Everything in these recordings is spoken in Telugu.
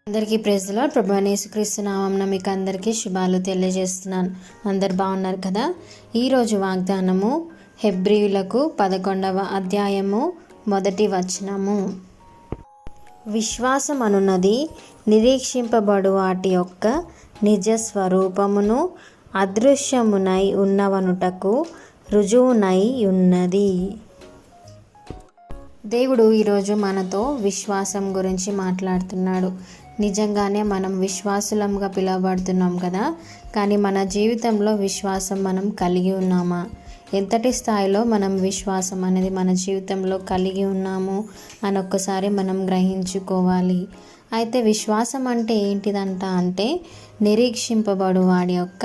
అందరికీ ప్రైజ్ ది లార్డ్. ప్రభువైన యేసుక్రీస్తు నామమున మీకు అందరికీ శుభాలు తెలియజేస్తున్నాను. అందరు బాగున్నారు కదా. ఈరోజు వాగ్దానము హెబ్రీయులకు 11వ అధ్యాయము 1వ వచనము. విశ్వాసం అనున్నది నిరీక్షింపబడు వాటి యొక్క నిజ స్వరూపమును అదృశ్యమునై ఉన్నవనుటకు రుజువునై ఉన్నది. దేవుడు ఈరోజు మనతో విశ్వాసం గురించి మాట్లాడుతున్నాడు. నిజంగానే మనం విశ్వాసులంగా పిలువబడుతున్నాం కదా, కానీ మన జీవితంలో విశ్వాసం మనం కలిగి ఉన్నామా? ఎంతటి స్థాయిలో మనం విశ్వాసం అనేది మన జీవితంలో కలిగి ఉన్నాము అని ఒక్కసారి మనం గ్రహించుకోవాలి. అయితే విశ్వాసం అంటే ఏంటిదంట అంటే నిరీక్షింపబడు వాడి యొక్క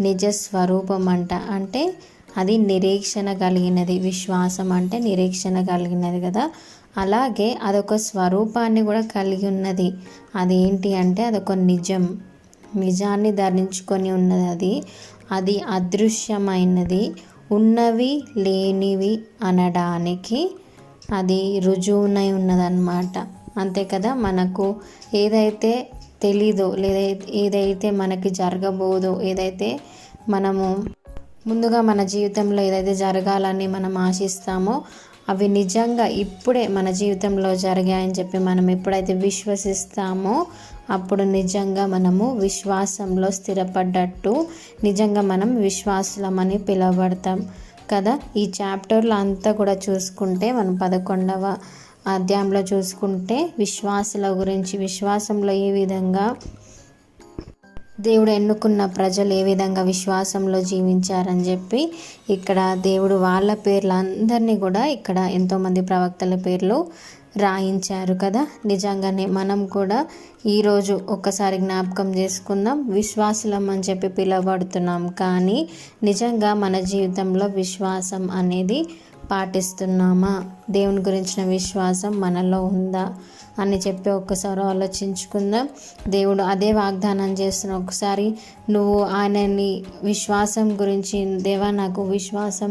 నిజ స్వరూపం అంట. అంటే అది నిరీక్షణ కలిగినది. విశ్వాసం అంటే నిరీక్షణ కలిగినది కదా, అలాగే అదొక స్వరూపాన్ని కూడా కలిగి ఉన్నది. అదేంటి అంటే అదొక నిజాన్ని ధరించుకొని ఉన్నది. అది అదృశ్యమైనది, ఉన్నవి లేనివి అనడానికి అది రుజువునై ఉన్నదన్నమాట. అంతే కదా. మనకు ఏదైతే తెలీదో లేదా ఏదైతే మనకి జరగబోదో, ఏదైతే మనము ముందుగా మన జీవితంలో ఏదైతే జరగాలని మనం ఆశిస్తామో అవి నిజంగా ఇప్పుడే మన జీవితంలో జరిగాయని చెప్పి మనం ఎప్పుడైతే విశ్వసిస్తామో అప్పుడు నిజంగా మనము విశ్వాసంలో స్థిరపడ్డట్టు, నిజంగా మనం విశ్వాసులమని పిలువబడతాం కదా. ఈ చాప్టర్లో అంతా కూడా చూసుకుంటే మనం 11వ అధ్యాయంలో చూసుకుంటే విశ్వాసుల గురించి, విశ్వాసంలో ఏ విధంగా దేవుడు ఎన్నుకున్న ప్రజలు ఏ విధంగా విశ్వాసంలో జీవించారని చెప్పి ఇక్కడ దేవుడు వాళ్ళ పేర్లు అందరినీ కూడా ఇక్కడ ఎంతోమంది ప్రవక్తల పేర్లు రాయించారు కదా. నిజంగానే మనం కూడా ఈరోజు ఒక్కసారి జ్ఞాపకం చేసుకుందాం. విశ్వాసులం అని చెప్పి పిలువబడుతున్నాం, కానీ నిజంగా మన జీవితంలో విశ్వాసం అనేది పాటిస్తున్నామా? దేవుని గురించిన విశ్వాసం మనలో ఉందా అని చెప్పి ఒక్కసారి ఆలోచించుకుందాం. దేవుడు అదే వాగ్దానం చేస్తున్న, ఒకసారి నువ్వు ఆయనని విశ్వాసం గురించి, దేవా నాకు విశ్వాసం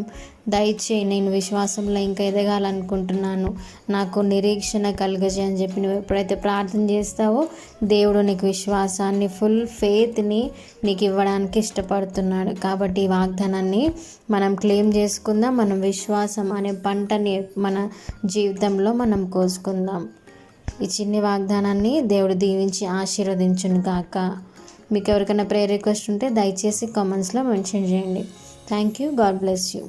దయచేయి, నేను విశ్వాసంలో ఇంకా ఎదగాలనుకుంటున్నాను, నాకు నిరీక్షణ కలుగజేయి అని చెప్పి నువ్వు ఎప్పుడైతే ప్రార్థన చేస్తావో దేవుడు నీకు విశ్వాసాన్ని, ఫుల్ ఫెయిత్ని నీకు ఇవ్వడానికి ఇష్టపడుతున్నాడు. కాబట్టి ఈ వాగ్దానాన్ని మనం క్లెయిమ్ చేసుకుందాం. మనం విశ్వాసం అనే పంటని మన జీవితంలో మనం కోసుకుందాం. ఈ చిన్ని వాగ్దానాన్ని దేవుడు దీవించి ఆశీర్వదించును గాక. మీకు ఎవరికైనా ప్రేయర్ రిక్వెస్ట్ ఉంటే దయచేసి కామెంట్స్లో మెన్షన్ చేయండి. Thank you. God bless you.